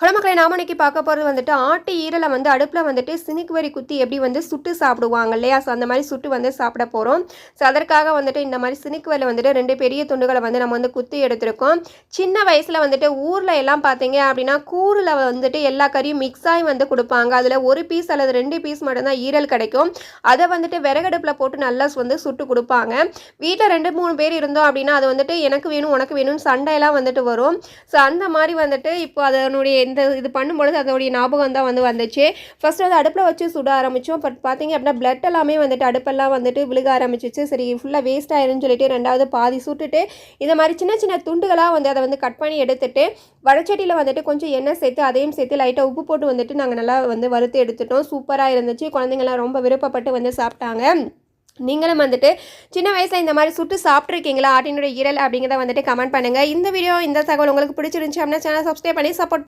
Hello மக்களே, நாம இன்னைக்கு பார்க்க போகிறது வந்துட்டு ஆட்டு ஈரலை வந்து அடுப்பில் வந்துட்டு சினிக்கு வரி குத்தி எப்படி வந்து சுட்டு சாப்பிடுவாங்க இல்லையா. ஸோ அந்த மாதிரி சுட்டு வந்து சாப்பிட போகிறோம். ஸோ அதற்காக வந்துட்டு இந்த மாதிரி சினிக்கு வரியில் வந்துட்டு 2 பெரிய துண்டுகளை வந்து நம்ம வந்து குத்தி எடுத்திருக்கோம். சின்ன வயசில் வந்துட்டு ஊரில் எல்லாம் பார்த்தீங்க அப்படின்னா கூரில் வந்துட்டு எல்லா கறியும் மிக்ஸ் ஆகி வந்து கொடுப்பாங்க. அதில் 1 பீஸ் அல்லது 2 பீஸ் மட்டும்தான் ஈரல் கிடைக்கும். அதை வந்துட்டு விறகடுப்பில் போட்டு நல்லா வந்து சுட்டு கொடுப்பாங்க. வீட்டில் 2-3 பேர் இருந்தோம் அப்படின்னா அது வந்துட்டு எனக்கு வேணும் உனக்கு வேணும்னு சண்டையெல்லாம் வந்துட்டு வரும். ஸோ அந்த மாதிரி வந்துட்டு இப்போ அதனுடைய இந்த இது பண்ணும்பொழுது அதோடைய ஞாபகம் தான் வந்து வந்துச்சு. ஃபஸ்ட்டு வந்து அடுப்பில் வச்சு சுட ஆரம்பித்தோம். பட் பார்த்தீங்க அப்படின்னா பிளட் எல்லாமே வந்துட்டு அடுப்பெல்லாம் வந்துட்டு விழுக ஆரம்பிச்சிச்சு. சரி ஃபுல்லாக வேஸ்ட் ஆயிருன்னு சொல்லிட்டு 2வது பாதி சுட்டுட்டு இந்த மாதிரி சின்ன சின்ன துண்டுகளாக வந்து அதை வந்து கட் பண்ணி எடுத்துட்டு வடச்சட்டியில் வந்துட்டு கொஞ்சம் எண்ணெய் சேர்த்து அதையும் சேர்த்து லைட்டாக உப்பு போட்டு வந்துட்டு நாங்கள் நல்லா வந்து வறுத்து எடுத்துட்டோம். சூப்பராக இருந்துச்சு. குழந்தைங்கள்லாம் ரொம்ப விருப்பப்பட்டு வந்து சாப்பிட்டாங்க. நீங்களும் வந்துட்டு சின்ன வயசில் இந்த மாதிரி சுட்டு சாப்பிட்ருக்கீங்களா ஆட்டினுடைய ஈரல் அப்படிங்கிறத வந்துட்டு கமெண்ட் பண்ணுங்கள். இந்த வீடியோ இந்த தகவல் உங்களுக்கு பிடிச்சிருந்துச்சு அப்படின்னா சேனல் சப்ஸ்கிரைப் பண்ணி சப்போர்ட்